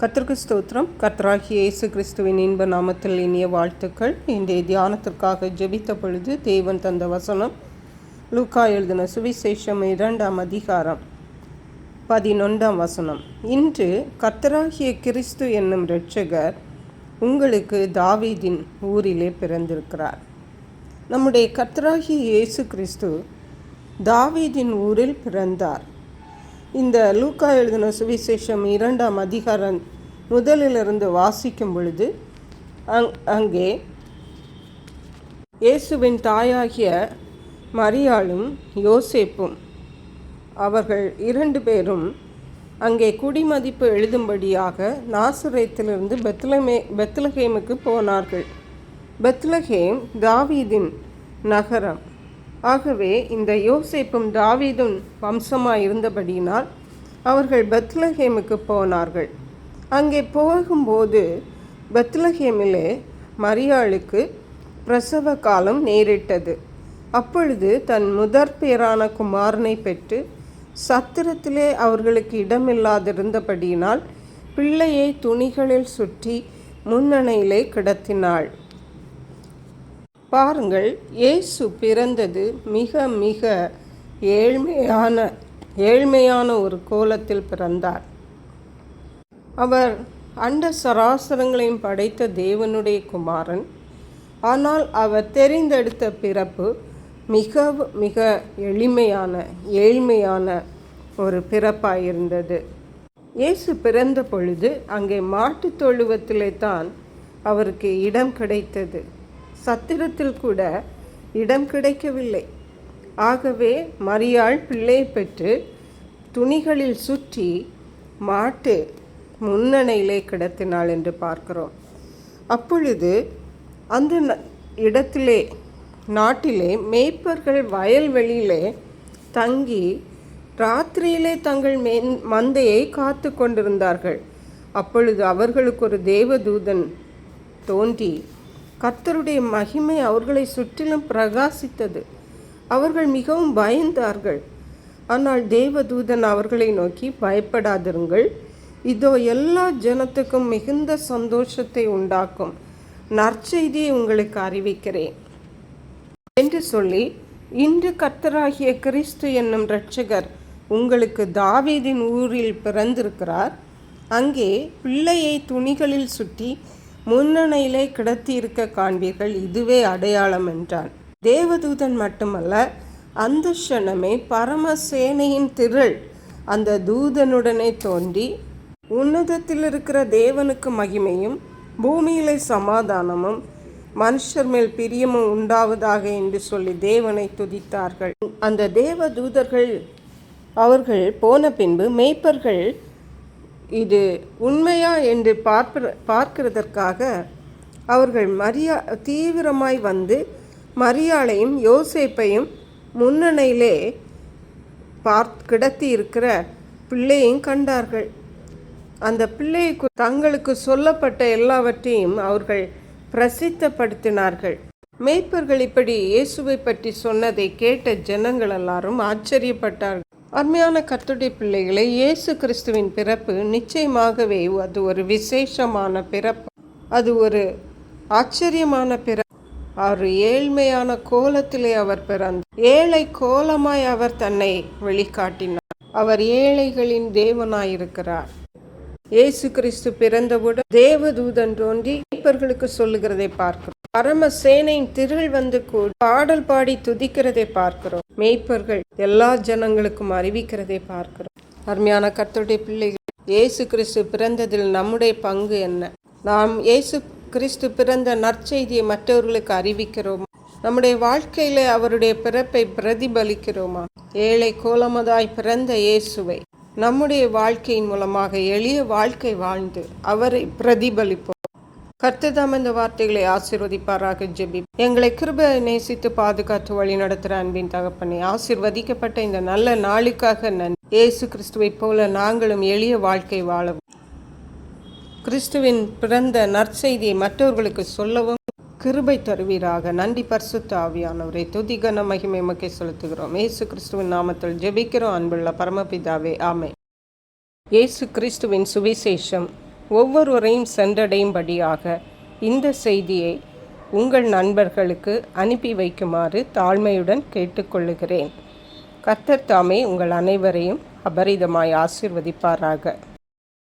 கர்த்தருக்கு ஸ்தோத்திரம். கர்த்தராகிய இயேசு கிறிஸ்துவின் இன்ப நாமத்தில் இனிய வாழ்த்துக்கள். இன்றைய தியானத்திற்காக ஜெபித்த பொழுது தேவன் தந்த வசனம் லூக்கா எழுதின சுவிசேஷம் 2ஆம் அதிகாரம் 11ஆம் வசனம். இன்று கர்த்தராகிய கிறிஸ்து என்னும் இரட்சகர் உங்களுக்கு தாவீதின் ஊரிலே பிறந்திருக்கிறார். நம்முடைய கர்த்தராகிய இயேசு கிறிஸ்து தாவீதின் ஊரில் பிறந்தார். இந்த லூக்கா எழுதின சுவிசேஷம் 2ஆம் அதிகாரம் முதலிலிருந்து வாசிக்கும் பொழுது அங்கே இயேசுவின் தாயாகிய மரியாளும் யோசேப்பும் அவர்கள் 2 பேரும் அங்கே குடிமதிப்பு எழுதும்படியாக நாசரேத்திலிருந்து பெத்லகேமுக்கு போனார்கள். பெத்லகேம் தாவீதின் நகரம். ஆகவே இந்த யோசேப்பும் தாவீதும் வம்சமாக இருந்தபடியினால் அவர்கள் பெத்லகேமுக்கு போனார்கள். அங்கே போகும்போது பெத்லகேமிலே மரியாளுக்கு பிரசவ காலம் நேரிட்டது. அப்பொழுது தன் முதற் பேரான குமாரனை பெற்று சத்திரத்திலே அவர்களுக்கு இடமில்லாதிருந்தபடியினால் பிள்ளையை துணிகளில் சுற்றி முன்னணையிலே கிடத்தினாள். பாருங்கள், இயேசு பிறந்தது மிக மிக ஏழ்மையான ஒரு கோலத்தில் பிறந்தார். அவர் அண்ட சராசரங்களையும் படைத்த தேவனுடைய குமாரன். ஆனால் அவர் தெரிந்தெடுத்த பிறப்பு மிக மிக ஏழ்மையான ஒரு பிறப்பாயிருந்தது. இயேசு பிறந்த பொழுது அங்கே மாட்டுத் தொழுவத்திலே தான் அவருக்கு இடம் கிடைத்தது. சத்திரத்தில் கூட இடம் கிடைக்கவில்லை. ஆகவே மரியாள் பிள்ளையை பெற்று துணிகளில் சுற்றி மாட்டு முன்னணையிலே கிடத்தினாள் என்று பார்க்கிறோம். அப்பொழுது அந்த இடத்திலே நாட்டிலே மேய்ப்பர்கள் வயல்வெளியிலே தங்கி ராத்திரியிலே தங்கள் மந்தையை காத்து கொண்டிருந்தார்கள். அப்பொழுது அவர்களுக்கு ஒரு தேவதூதன் தோன்றி கர்த்தருடைய மகிமை அவர்களை சுற்றிலும் பிரகாசித்தது. அவர்கள் மிகவும் பயந்தார்கள். ஆனால் தேவதூதன் அவர்களை நோக்கி, பயப்படாதிருங்கள், இதோ எல்லா ஜனத்துக்கும் மிகுந்த சந்தோஷத்தை உண்டாக்கும் நற்செய்தியை உங்களுக்கு அறிவிக்கிறேன் என்று சொல்லி, இன்று கர்த்தராகிய கிறிஸ்து என்னும் இரட்சகர் உங்களுக்கு தாவீதின் ஊரில் பிறந்திருக்கிறார். அங்கே பிள்ளையை துணிகளில் சுற்றி முன்னணையிலே கிடத்தி இருக்க காண்பீர்கள், இதுவே அடையாளம் என்றான். தேவதூதன் மட்டுமல்ல, அந்த க்ஷணமே பரமசேனையின் திரள் அந்த தூதனுடனே தோன்றி, உன்னதத்தில் இருக்கிற தேவனுக்கு மகிமையும் பூமியிலே சமாதானமும் மனுஷர் மேல் பிரியமும் உண்டாவதாக என்று சொல்லி தேவனை துதித்தார்கள். அந்த தேவதூதர்கள் அவர்கள் போன பின்பு மேய்ப்பர்கள் இது உண்மையா என்று பார்க்கிறதற்காக அவர்கள் தீவிரமாய் வந்து மரியாளையும் யோசேப்பையும் முன்னணையிலே கிடத்தி இருக்கிற பிள்ளையையும் கண்டார்கள். அந்த பிள்ளைக்கு தங்களுக்கு சொல்லப்பட்ட எல்லாவற்றையும் அவர்கள் பிரசித்தப்படுத்தினார்கள். மேய்ப்பர்கள் இப்படி இயேசுவை பற்றி சொன்னதை கேட்ட ஜனங்கள் எல்லாரும் ஆச்சரியப்பட்டார்கள். அருமையான கர்த்தருடைய பிள்ளைகளை, இயேசு கிறிஸ்துவின் பிறப்பு நிச்சயமாகவே அது ஒரு விசேஷமான பிறப்பு. அது ஒரு ஆச்சரியமான பிறப்பு. அவர் ஏழ்மையான கோலத்திலே அவர் பிறந்தார். ஏழை கோலமாய் அவர் தன்னை வெளிக்காட்டினார். அவர் ஏழைகளின் தேவனாயிருக்கிறார். இயேசு கிறிஸ்து பிறந்தவுடன் தேவதூதன் தோன்றி மேய்ப்பர்களுக்கு சொல்லுகிறதை பார்க்கிறோம். பரமசேனையின் திரள் வந்து பாடல் பாடி துதிக்கிறதை பார்க்கிறோம். மேய்ப்பர்கள் எல்லா ஜனங்களுக்கும் அறிவிக்கிறதை பார்க்கிறோம். அருமையான கர்த்தருடைய பிள்ளைகள், இயேசு கிறிஸ்து பிறந்ததில் நம்முடைய பங்கு என்ன? நாம் இயேசு கிறிஸ்து பிறந்த நற்செய்தியை மற்றவர்களுக்கு அறிவிக்கிறோமா? நம்முடைய வாழ்க்கையில அவருடைய பிறப்பை பிரதிபலிக்கிறோமா? ஏழை கோலமதாய் பிறந்த இயேசுவை நம்முடைய வாழ்க்கையின் மூலமாக எளிய வாழ்க்கை வாழ்ந்து அவரை பிரதிபலிப்போம். கர்த்தர் இந்த வார்த்தைகளை ஆசீர்வதிப்பாராக. ஜெபி. எங்களை கிருபை நேசித்து பாதுகாத்து வழி நடத்துகிற அன்பின் தகப்பனே, ஆசீர்வதிக்கப்பட்ட இந்த நல்ல நாளுக்காக நன்றி. இயேசு கிறிஸ்துவை போல நாங்களும் எளிய வாழ்க்கை வாழவும், கிறிஸ்துவின் பிறந்த நற்செய்தியை மற்றவர்களுக்கு சொல்லவும் கிருபை தருவீராக. நன்றி பரிசுத்த ஆவியானவரை. துதிகன மகிமை உமக்கே செலுத்துகிறோம். இயேசு கிறிஸ்துவின் நாமத்தில் ஜெபிக்கிறோம் அன்புள்ள பரமபிதாவே, ஆமென். இயேசு கிறிஸ்துவின் சுவிசேஷம் ஒவ்வொருவரையும் சென்றடையும்படியாக இந்த செய்தியை உங்கள் நண்பர்களுக்கு அனுப்பி வைக்குமாறு தாழ்மையுடன் கேட்டுக்கொள்ளுகிறேன். கர்த்தர் தாமே உங்கள் அனைவரையும் அபரிதமாய் ஆசீர்வதிப்பாராக.